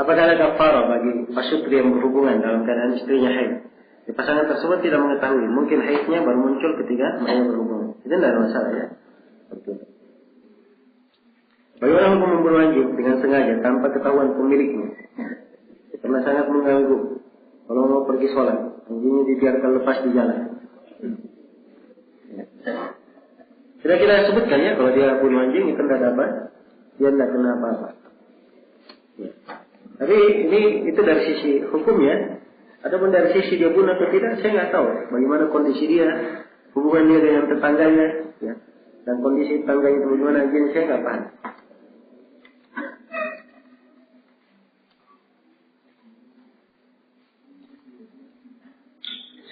Apakah ada kafarah bagi pasutri yang berhubungan dalam keadaan istrinya haid? Pasangan tersebut tidak mengetahui, mungkin haidnya baru muncul ketika mereka berhubungan. Itu tidak ada masalah ya. Bagaimana hukum membunuh anjing dengan sengaja tanpa ketahuan pemiliknya? Karena sangat mengganggu. Kalau mau pergi sholat, anjingnya dibiarkan lepas di jalan. Sudah kita sebutkan ya, kalau dia bunuh anjing itu tidak ada apa, dia tidak kena apa-apa. Tapi itu dari sisi hukumnya. Adapun dari sisi dia bunuh atau tidak, saya nggak tahu. Bagaimana kondisi dia, hubungan dia dengan tetangganya, ya, dan kondisi tetangganya itu bagaimana, anjing saya nggak paham.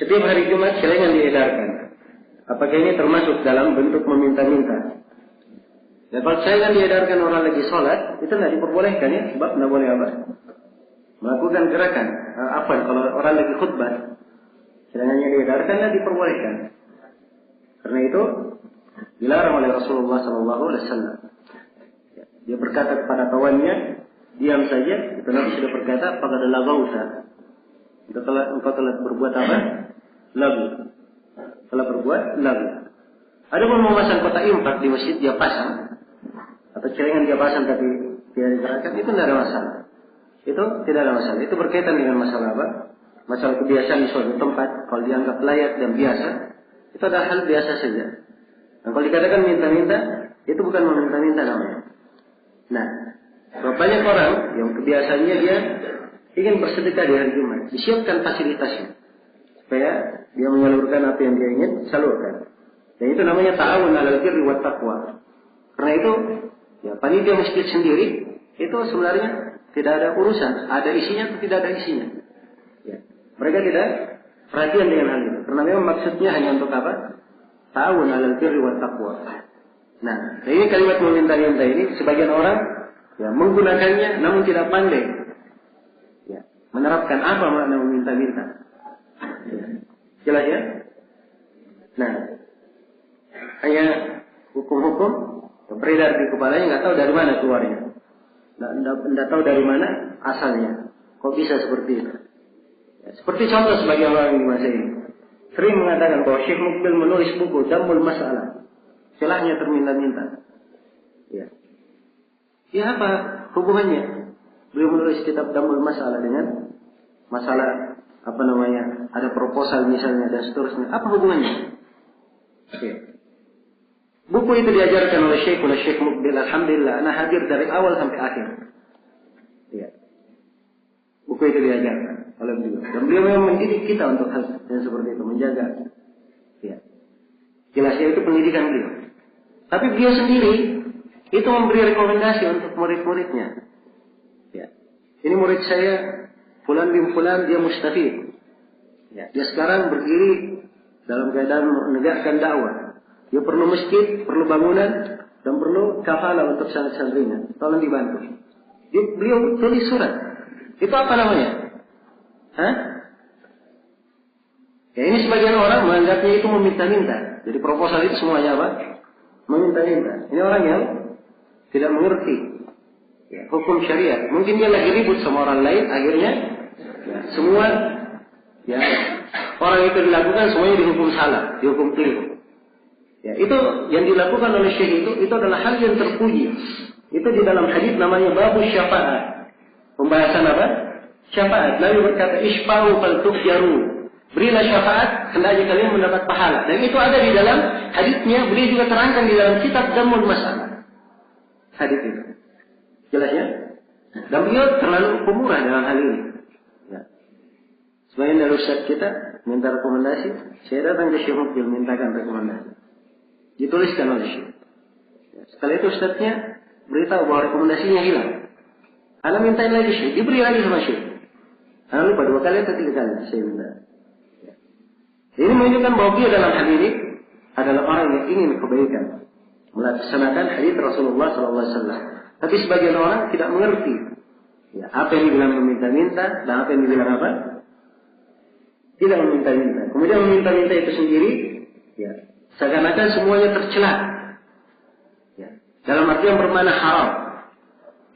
Setiap hari Jumat celengan diedarkan. Apakah ini termasuk dalam bentuk meminta-minta? Dan kalau celengan diedarkan orang lagi sholat, itu tidak diperbolehkan ya, sebab tidak boleh apa? Melakukan gerakan. Kalau orang lagi khutbah, celengannya diedarkan, tidak diperbolehkan. Karena itu dilarang oleh Rasulullah SAW. Dia berkata kepada kawannya, diam saja. Itu Nabi sudah berkata, "Faqad laghawta." Engkau telah berbuat apa? Lagu. Telah berbuat lagu. Ada pun memasang kotak infak di masjid dia pasang, atau celengan dia pasang tapi dia digerakkan, itu tidak ada masalah. Itu tidak ada masalah. Itu berkaitan dengan masalah apa? Masalah kebiasaan di suatu tempat. Kalau dianggap layak dan biasa, itu adalah hal biasa saja. Dan kalau dikatakan minta-minta, itu bukan meminta-minta namanya. Nah, banyak orang yang kebiasaannya dia ingin bersedekah di hari Jumat, disiapkan fasilitasnya supaya dia menyalurkan apa yang dia ingin salurkan. Dan itu namanya ta'awun 'alal birri wat taqwa. Karena itu, ya panitia masjid sendiri itu sebenarnya tidak ada urusan, ada isinya atau tidak ada isinya. Ya. Mereka tidak perhatian dengan hal itu, karena memang maksudnya hanya untuk apa? Ta'awun 'alal birri wat taqwa. Nah, ini kalimat meminta-minta ini sebagian orang ya menggunakannya namun tidak pandai. Ya, menerapkan apa makna meminta-minta. Ya. Jelas ya? Nah, hanya hukum-hukum beredar di kepalanya, nggak tahu dari mana keluarnya. Tidak tahu dari mana asalnya. Kok bisa seperti itu? Ya, seperti contoh sebagai orang di masa ini sering mengatakan bahwa Syekh Mukbil menulis buku Damul Masalah. Celahnya terminta-minta. Ya. Ya apa hubungannya? Beliau menulis kitab Damul Masalah dengan masalah apa namanya? Ada proposal misalnya dan seterusnya. Apa hubungannya? Ya. Buku itu diajarkan oleh Syekh Mukbil. Alhamdulillah, ana hadir dari awal sampai akhir. Ya. Buku itu diajarkan oleh beliau. Dan beliau memang mendidik kita untuk hal yang seperti itu, menjaga. Ya. Jelasnya itu pendidikan beliau. Tapi beliau sendiri itu memberi rekomendasi untuk murid-muridnya. Ya. Ini murid saya, Fulan bin Fulan, dia mustafid. Ya. Dia sekarang berdiri dalam keadaan menegakkan dakwah. Dia perlu masjid, perlu bangunan, dan perlu kafalah untuk santri-santrinya. Tolong dibantu. Beliau tulis surat. Itu apa namanya? Hah? Ya ini sebagian orang menganggapnya itu meminta-minta. Jadi proposal itu semuanya apa? Meminta-minta. Ini orang yang tidak mengerti ya, hukum syariat. Mungkin dia lagi ribut sama orang lain, akhirnya ya, semua ya, orang itu dilakukan semuanya dihukum salah, dihukum keliru. Ya, itu yang dilakukan oleh Syekh itu adalah hal yang terpuji. Itu di dalam hadis namanya babu syafaat. Pembahasan apa? Syafaat. Nabi berkata, "Isfa'u fal tughjaru." Berilah syafaat, hendaknya kalian mendapat pahala. Dan itu ada di dalam hadisnya, beliau juga terangkan di dalam kitab Damul Masalah. Hadis itu. Jelas ya? Dan beliau terlalu pemurah dalam hal ini. Ya. Sebagian dari ustaz kita minta rekomendasi, saya datang ke Syekh Mukbil mintakan rekomendasi. Dituliskan oleh Syekh. Setelah itu ustadznya beritahu bahwa rekomendasinya hilang. Anda mintain lagi Syekh, diberi lagi sama Syekh. Anda lupa 2 kali atau 3 kali saya minta. Ya. Ini menunjukkan bahwa dia dalam hal ini adalah orang yang ingin kebaikan, melaksanakan hadis Rasulullah SAW. Tapi sebagian orang tidak mengerti ya, apa yang dibilang meminta-minta dan apa yang dibilang apa? Tidak meminta-minta. Kemudian meminta-minta itu sendiri, ya, seakan-akan semuanya tercela. Ya. Dalam arti yang bermakna haram.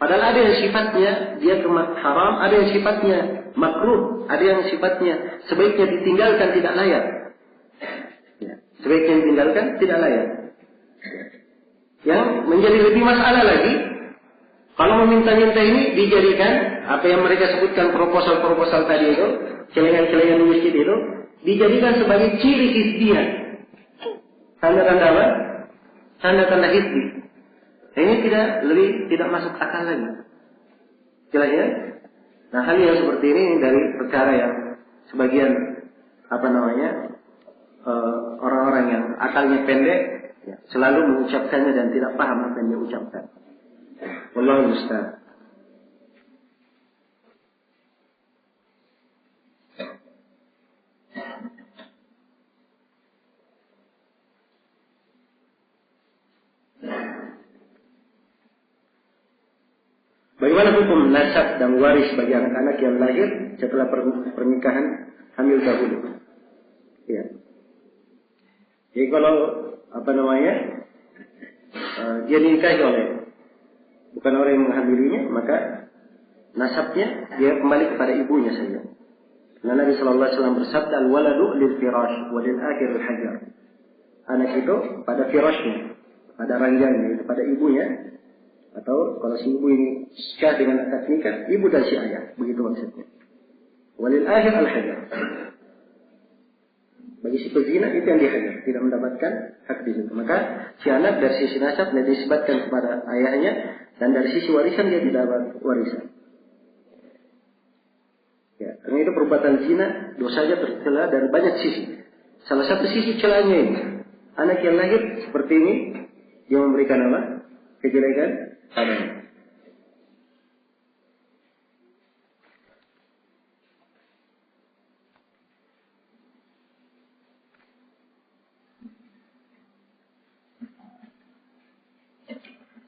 Padahal ada yang sifatnya dia haram, ada yang sifatnya makruh, ada yang sifatnya sebaiknya ditinggalkan tidak layak. Ya, sebaiknya ditinggalkan tidak layak. Yang menjadi lebih masalah lagi, kalau meminta-minta ini dijadikan apa yang mereka sebutkan proposal-proposal tadi itu, celengan-celengan di masjid itu, dijadikan sebagai ciri hizbiyah. Tanda-tanda apa? Tanda-tanda hizbi. Ini tidak masuk akal lagi. Jelas ya? Nah, hal yang seperti ini dari perkara yang sebagian orang-orang yang akalnya pendek ya, selalu mengucapkannya dan tidak paham apa yang dia ucapkan. Wallahu musta'an. Bagaimana hukum nasab dan waris bagi anak-anak yang lahir setelah pernikahan hamil dahulu? Ya. Jadi kalau dia dinikahi oleh bukan orang yang menghamilinya, maka nasabnya dia kembali kepada ibunya saja. Karena Nabi Sallallahu Alaihi Wasallam bersabda, "Al-waladu lil firash, walil akhir al hajar." Anak itu pada firashnya, pada ranjangnya, itu pada ibunya. Atau kalau si ibu ini syah dengan akad nikah, ibu dan si ayah, begitu maksudnya. Walil akhir al hajar. Bagi si pezina itu yang dihajar, tidak mendapatkan hak di situ. Maka si anak dari sisi nasab dia disebutkan kepada ayahnya, dan dari sisi warisan dia tidak dapat warisan. Ya, karena itu perbuatan zina dosanya tercela dari banyak sisi. Salah satu sisi celanya ini, anak yang lahir seperti ini dia memberikan apa? Kejelekan padanya.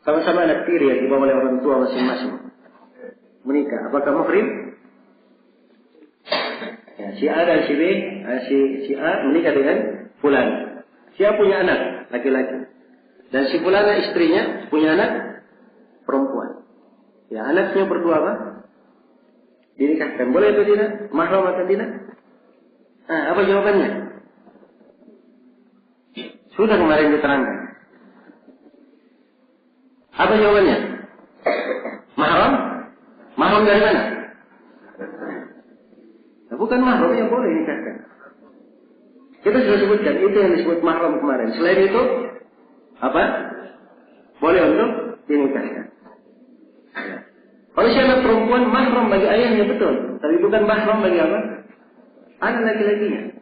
Sama-sama anak tiri yang dibawa oleh orang tua masing-masing menikah, apakah muhrim? Ya, si A dan si B, si A menikah dengan fulan. Si A punya anak laki-laki, dan si fulana istrinya punya anak perempuan. Ya, anaknya berdua apa? Dinikahkan. Boleh atau tidak? Mahram atau tidak? Nah, apa jawabannya? Sudah kemarin diterangkan. Apa jawabannya? Mahram? Mahram dari mana? Nah, bukan mahram yang boleh dinikahkan. Kita sudah sebutkan, itu yang disebut mahram kemarin. Selain itu, apa? Boleh untuk dinikahkan. Kalau si anak perempuan mahram bagi ayahnya betul, tapi bukan mahram bagi apa? Anak laki-lakinya.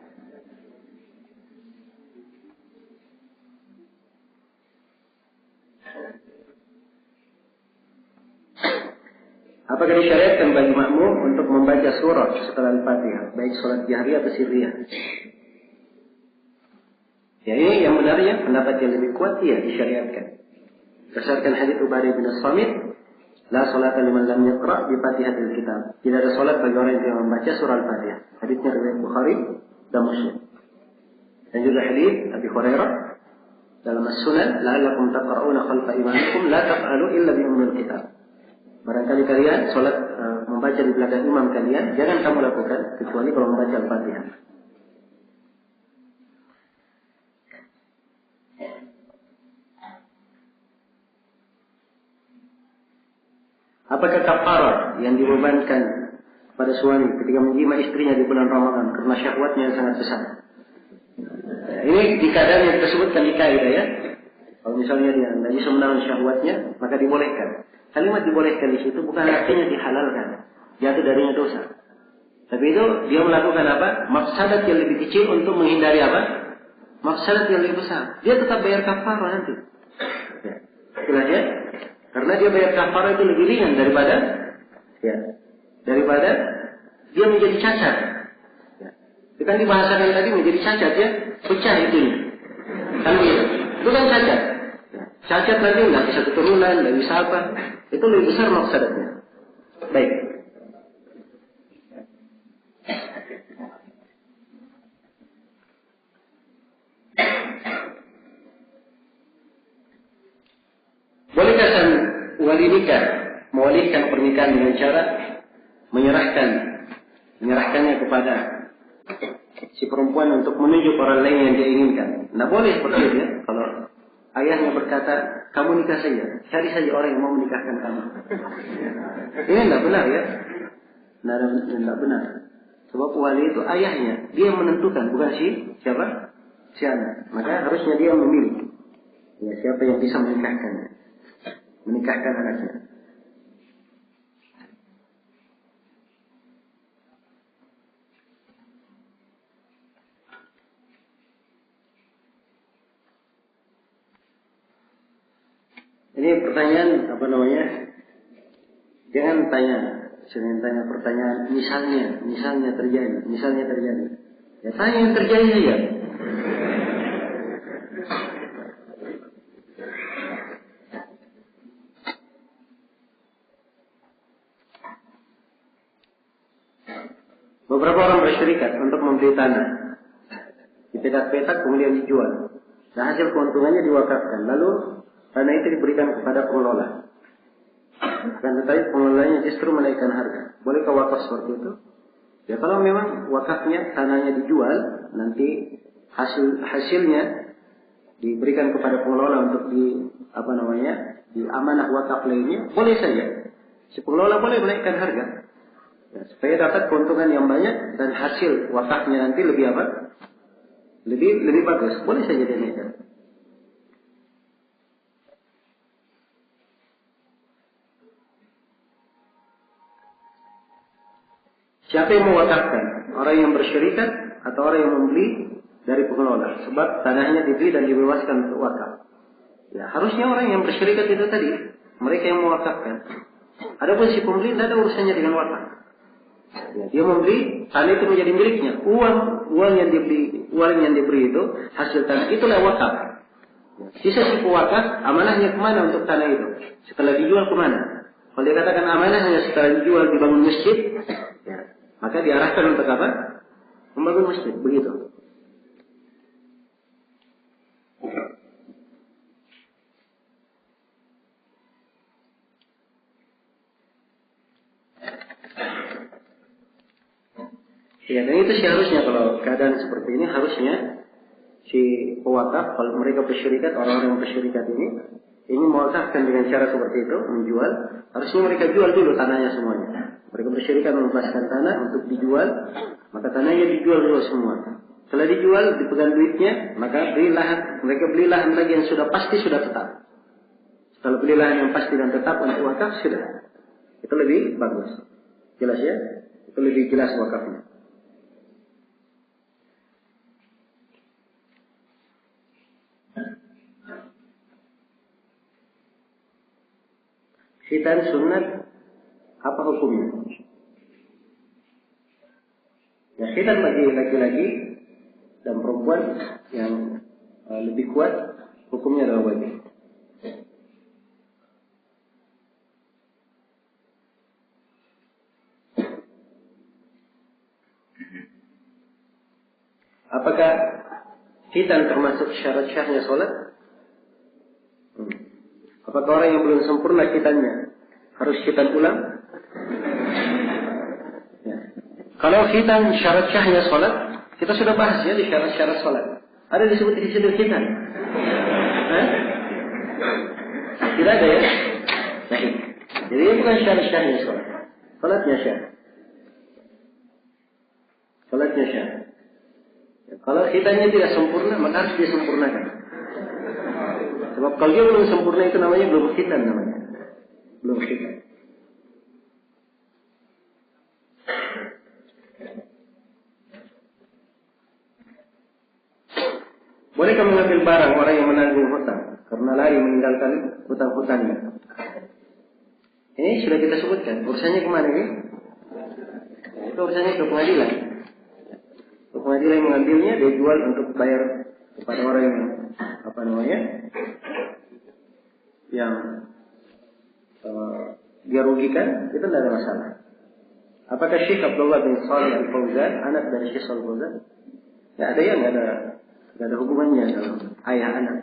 Apakah disyariatkan bagi makmum untuk membaca surah setelah Al-Fatihah, baik sholat jahriyah atau sirriyah? Ya, ini yang benarnya pendapat yang lebih kuat ya disyariatkan. Berdasarkan hadits Ubadah bin As-Samit, la salata liman lam yaqra bi Fatihatil Kitab. Tidak ada salat bagi orang yang tidak membaca surah Al-Fatihah. Hadisnya riwayat Bukhari dan Muslim. Dan juga hadis Abi Hurairah dalam As-Sunan, la'allakum taqra'una khalfa imamikum la taf'alu illa bi ummil kitab. Barangkali kalian salat membaca di belakang imam kalian, jangan kamu lakukan kecuali kalau membaca Al-Fatihah. Apakah kafarah yang dibebankan pada suami ketika menjima istrinya di bulan Ramadan karena syahwatnya yang sangat besar? Ini di keadaan yang kita sebutkan di kaidah ya. Kalau misalnya dia tidak bisa menahan syahwatnya, maka dibolehkan. Kalimat dibolehkan di situ bukan artinya dihalalkan, jatuh darinya dosa. Tapi itu dia melakukan apa? Mafsadat yang lebih kecil untuk menghindari apa? Mafsadat yang lebih besar. Dia tetap bayar kafarah nanti. Ya. Jelas ya? Karena dia bayar kafarah itu lebih ringan daripada dia menjadi cacat. Ya. Itu kan dibahasakan tadi menjadi cacat ya, pecah itunya. Kan begitu. Itu kan cacat. Cacat nanti nggak bisa keturunan, nggak bisa apa. Itu lebih besar mafsadatnya. Baik. Bolehkah sang wali nikah menginginkan dengan cara menyerahkannya kepada si perempuan untuk menunjuk orang lain yang dia inginkan. Tidak boleh seperti itu ya. Kalau ayahnya berkata, kamu nikah saja, cari saja orang yang mau menikahkan kamu. Ini tidak benar ya. Tidak benar. Sebab wali itu ayahnya, dia yang menentukan, bukan siapa? Si anak. Maka harusnya dia memilih ya, siapa yang bisa menikahkan anaknya. Ini pertanyaan jangan tanya pertanyaan misalnya terjadi. Ya tanya yang terjadi saja. Beberapa orang bersyarikat untuk membeli tanah, dipetak-petak kemudian dijual. Dan hasil keuntungannya diwakafkan. Lalu tanah itu diberikan kepada pengelola. Dan tetapi pengelolanya justru menaikkan harga. Bolehkah wakaf seperti itu? Ya kalau memang wakafnya tanahnya dijual, nanti hasilnya diberikan kepada pengelola untuk di amanah wakaf lainnya, boleh saja. Si pengelola boleh menaikkan harga. Ya, supaya dapat keuntungan yang banyak dan hasil wakafnya nanti lebih lebih bagus. Boleh saja dinaikkan. Siapa yang mewakafkan? Orang yang bersyarikat atau orang yang membeli dari pengelola? Sebab tanahnya dibeli dan dibebaskan untuk wakaf. Ya, harusnya orang yang bersyarikat itu tadi, mereka yang mewakafkan. Adapun si pembeli tidak ada urusannya dengan wakaf. Ya, dia membeli tanah itu menjadi miliknya. Uang yang diberi itu hasil tanah itulah wakaf. Ya, sisa si pewakaf amanahnya kemana untuk tanah itu? Setelah dijual kemana? Kalau dia katakan amanahnya setelah dijual dibangun masjid, ya, maka diarahkan untuk apa? Membangun masjid, begitu. Ya, dan itu seharusnya kalau keadaan seperti ini harusnya si pewakaf, kalau mereka bersyarikat, orang-orang yang bersyarikat ini mewakafkan dengan cara seperti itu, menjual, harusnya mereka jual dulu tanahnya semuanya. Mereka bersyarikat membebaskan tanah untuk dijual, maka tanahnya dijual dulu semua. Setelah dijual, dipegang duitnya, maka mereka beli lahan lagi yang sudah pasti, sudah tetap. Setelah beli lahan yang pasti dan tetap untuk wakaf, sudah. Itu lebih bagus. Jelas ya? Itu lebih jelas wakafnya. Khitan sunat, apa hukumnya? Ya, khitan bagi laki-laki dan perempuan yang lebih kuat, hukumnya adalah wajib. Apakah khitan termasuk syarat syahnya sholat? Apakah orang yang belum sempurna khitannya harus khitan ulang? Ya. Kalau khitan syarat syahnya sholat, kita sudah bahas ya di syarat-syarat sholat. Ada disebut di situ khitan? Tidak ada ya? Baik. Jadi ini bukan syarat syahnya sholat. Sholatnya syah. Sholatnya syah. Ya, kalau khitannya tidak sempurna, maka harus disempurnakan. Sebab kalau dia belum sempurna itu namanya belum khitan namanya. Belum khitan. Bolehkah mengambil barang orang yang menanggung hutang karena lari meninggalkan hutang-hutangnya? Ini sudah kita sebutkan. Urusannya kemana ini? Itu urusannya ke pengadilan. Ke pengadilan yang mengambilnya, dia jual untuk bayar kepada orang yang yang dia rugikan, itu tidak ada masalah. Apakah Syekh Abdullah bin Shalih Al-Fauzan anak dari Syekh Al-Fauzan? Ya, ada yang tidak ada hubungannya dalam ayah anak.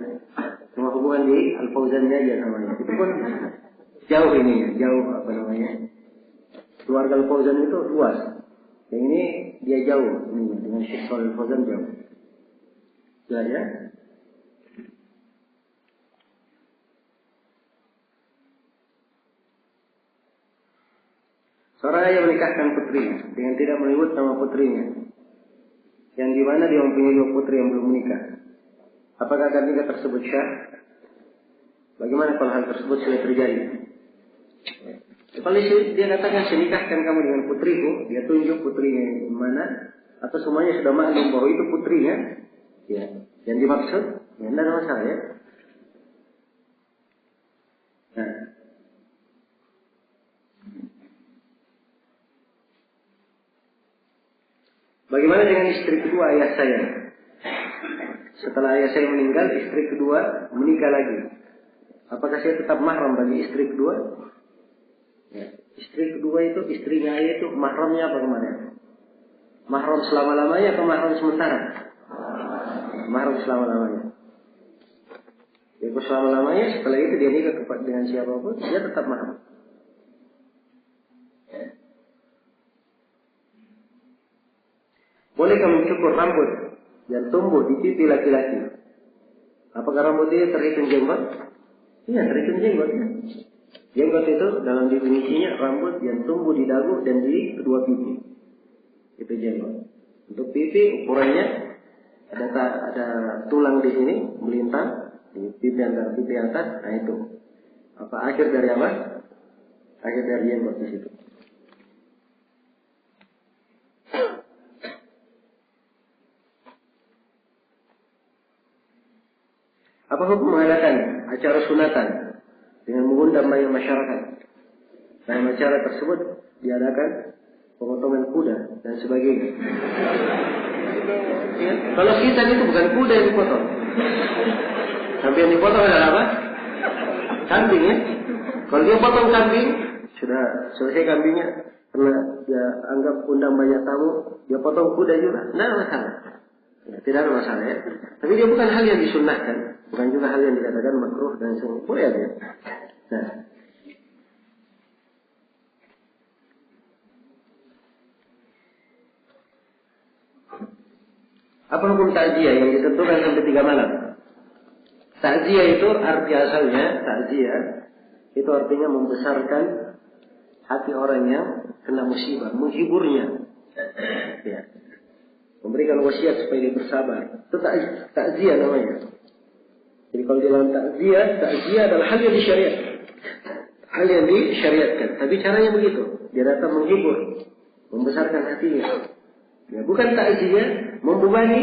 Cuma hubungan di Al-Fauzannya aja namanya. Itu pun jauh keluarga Al-Fauzan itu luas. Yang ini dia jauh, ini dengan Syekh Shalih Al-Fauzan jauh. Jelas ya? Seorang ayah menikahkan putrinya dengan tidak menyebut nama putrinya, yang di mana dia mempunyai 2 putri yang belum menikah. Apakah akad nikah tersebut syah? Bagaimana kalau hal tersebut sudah terjadi? Kalau dia katakan saya nikahkan kamu dengan putriku, dia tunjuk putrinya di mana, atau semuanya sudah maklum bahwa itu putrinya, ya, yang dimaksud, ya tidak ada masalah ya. Nah, bagaimana dengan istri kedua ayah saya? Setelah ayah saya meninggal, istri kedua menikah lagi. Apakah saya tetap mahram bagi istri kedua? Ya. Istri kedua itu, istrinya ayah itu mahramnya apa kemarin? Mahram selama-lamanya atau mahram sementara? Mahram selama-lamanya. Ya, selama-lamanya, setelah itu dia nikah dengan siapapun, dia tetap mahram. Bolehkah mencukur rambut yang tumbuh di pipi laki-laki? Apakah rambut dia terhitung jenggot? Iya, terhitung jenggot. Ya. Jenggot itu dalam definisinya rambut yang tumbuh di dagu dan di kedua pipi. Itu jenggot. Untuk pipi ukurannya ada tulang di sini melintang di pipi antara pipi atas. Nah itu. Apa akhir dari apa? Akhir dari jenggot di situ. Apa hukum mengadakan acara sunatan dengan mengundang banyak masyarakat? Dalam acara tersebut diadakan pemotongan kuda dan sebagainya. Ya, kalau kita itu bukan kuda yang dipotong. Tapi yang dipotong adalah apa? Kambing ya. Kalau dia potong kambing, sudah selesai kambingnya. Karena dia anggap undang banyak tamu, dia potong kuda juga. Tidak ada masalah. Ya, tidak ada masalah ya. Tapi dia bukan hal yang disunnahkan. Bukan juga hal yang dikatakan makruh dan semua. Boleh aja. Nah. Apa hukum takziah yang ditentukan sampai 3 malam? Takziah itu arti asalnya, takziah itu artinya membesarkan hati orang yang kena musibah, menghiburnya. Ya. Memberikan wasiat supaya dia bersabar. Itu takziah namanya. Jadi kalau di dalam takziah adalah hal yang disyariatkan. Hal yang disyariatkan. Tapi caranya begitu. Dia datang menghibur, membesarkan hatinya. Ya, bukan takziah membebani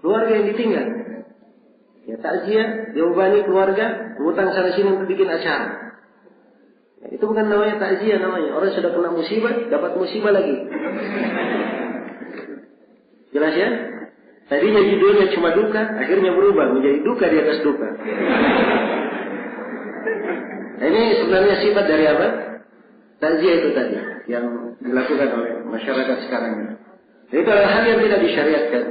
keluarga yang ditinggal. Ya, takziah dia membebani keluarga, mengutang sana sini untuk bikin acara. Ya, itu bukan namanya takziah namanya. Orang sudah kena musibah, dapat musibah lagi. Jelas ya? Tadinya judulnya cuma duka, akhirnya berubah menjadi duka di atas duka. Nah, ini sebenarnya sifat dari apa? Takziah itu tadi yang dilakukan oleh masyarakat sekarang ini. Itu adalah hal yang tidak disyariatkan.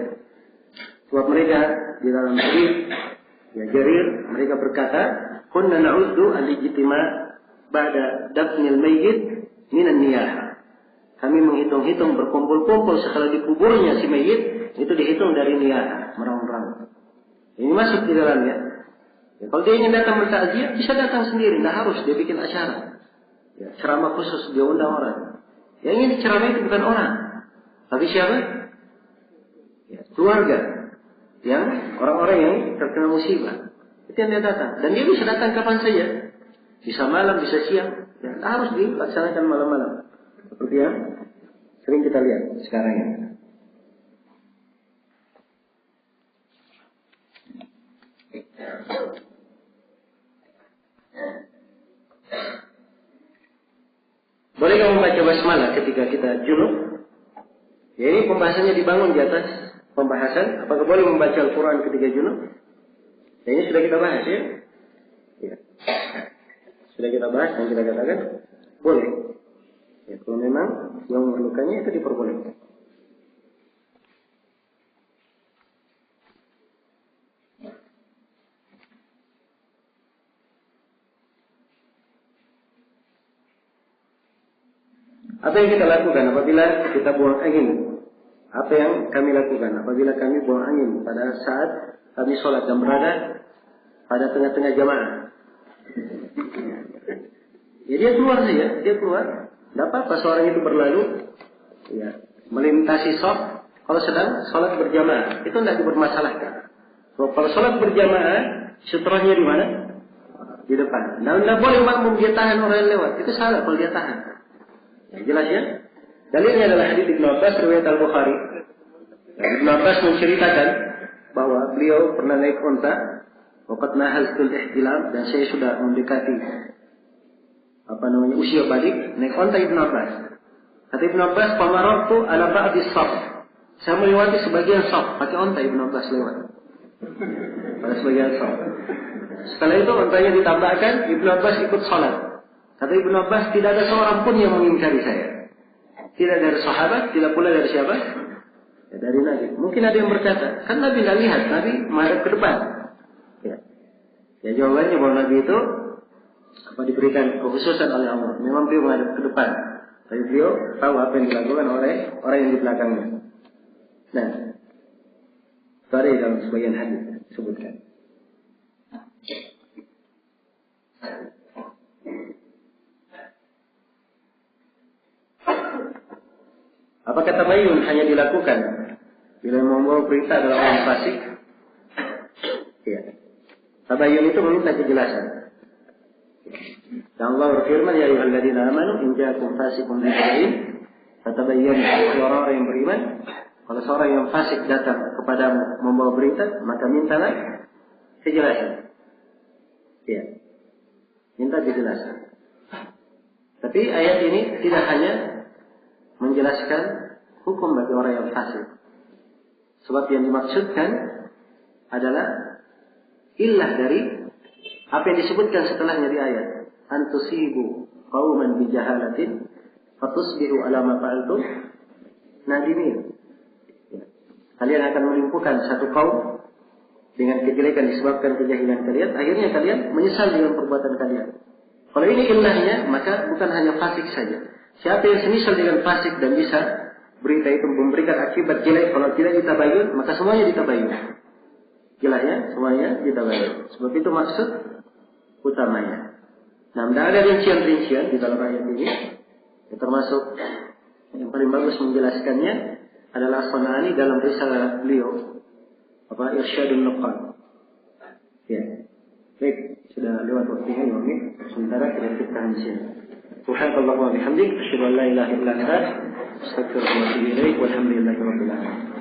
Sebab mereka di dalam hadis ya Jarir mereka berkata, "Kunna na'uddu al-ijtima' ba'da dafnil mayyit minan niyah." Kami menghitung-hitung berkumpul-kumpul setelah dikuburnya si mayit, itu dihitung dari niyah, merang-rang. Ini masuk di dalamnya. Ya, kalau dia ingin datang bertakziah, bisa datang sendiri, tidak harus dia bikin acara. Ya, ceramah khusus dia undang orang. Yang ingin ceramah itu bukan orang, tapi siapa? Ya, keluarga. Yang orang-orang yang terkena musibah. Itu yang dia datang. Dan dia bisa datang kapan saja. Bisa malam, bisa siang. Ya, harus dilaksanakan malam-malam. Seperti yang sering kita lihat sekarang ini. Bolehkah membaca basmalah ketika kita junub? Ya, ini pembahasannya dibangun di atas pembahasan. Apakah boleh membaca Al-Quran ketika junub? Ya, ini sudah kita bahas ya. Ya. Sudah kita bahas dan kita katakan boleh. Ya, kalau memang yang memerlukannya itu diperbolehkan. Apa yang kita lakukan apabila kita buang angin? Apa yang kami lakukan apabila kami buang angin pada saat kami sholat dan berada pada tengah-tengah jamaah? Ya dia keluar saja, dia keluar. Tidak apa-apa seorang itu berlalu, ya, melintasi shaf kalau sedang sholat berjamaah, itu tidak dipermasalahkan. Kalau sholat berjamaah, sutrahnya di mana? Di depan. Nah, tidak boleh makmum dia tahan orang yang lewat. Itu salah kalau dia tahan. Ya, jelas ya? Dalilnya adalah hadits Ibnu Abbas riwayat Al-Bukhari. Ibnu Abbas menceritakan bahwa beliau pernah naik unta, waqad nahaltul ihtilam, dan saya sudah mendekati usia balik, naik unta Ibnu Abbas. Kata Ibnu Abbas, "Famarartu ala ba'di shaf." Saya melewati sebagian shaf, pakai unta Ibnu Abbas lewat. Pada sebagian shaf. Setelah itu untanya ditambahkan, Ibnu Abbas ikut salat. Kata Ibnu Abbas, tidak ada seorang pun yang mengingkari saya. Tidak dari sahabat, tidak pula dari siapa? Ya, dari Nabi. Mungkin ada yang berkata, kan Nabi tidak lihat, Nabi menghadap ke depan. Ya jawabannya bahwa Nabi itu diberikan kekhususan oleh Allah. Memang beliau menghadap ke depan. Tapi beliau tahu apa yang dilakukan oleh orang yang di belakangnya. Nah, tadi dalam sebagian hadis disebutkan. Apakah tabayyun hanya dilakukan bila membawa berita adalah orang fasik? Ya. Tabayyun itu meminta kejelasan. Dan Allah berfirman, "Ya ayyuhalladzina amanu in ja'akum fasiqun binaba'in fatabayyanu." Orang yang beriman, kalau seorang yang fasik datang kepadamu membawa berita, maka mintalah kejelasan. Ya. Minta kejelasan. Tapi ayat ini tidak hanya menjelaskan hukum bagi orang yang fasik. Sebab yang dimaksudkan adalah illah dari apa yang disebutkan setelahnya di ayat. Antusibu qauman bijahalatin fatusbihu ala ma fa'altum nadimin. Kalian akan menimpukan satu kaum dengan kejelekan disebabkan kejahilan kalian, akhirnya kalian menyesal dengan perbuatan kalian. Kalau ini illahnya, maka bukan hanya fasik saja. Siapa yang semisal dengan fasik dan bisa berita itu memberikan akibat jelek, kalau tidak ditabayyun, maka semuanya ditabayyun. Jelasnya, semuanya ditabayyun. Sebab itu maksud utamanya. Nah, tidak ada rincian-rincian di dalam ayat ini. Termasuk yang paling bagus menjelaskannya adalah As-San'ani dalam risalah beliau, Irsyadun Nuqan. Ya. Baik, sudah lewat waktunya, Imam. Sementara kita cukupkan di sini. Subhanallah wa bihamdik, asyhadu an la ilaha illa anta, astaghfiruka wa atubu ilaik, walhamdulillahi rabbil alamin.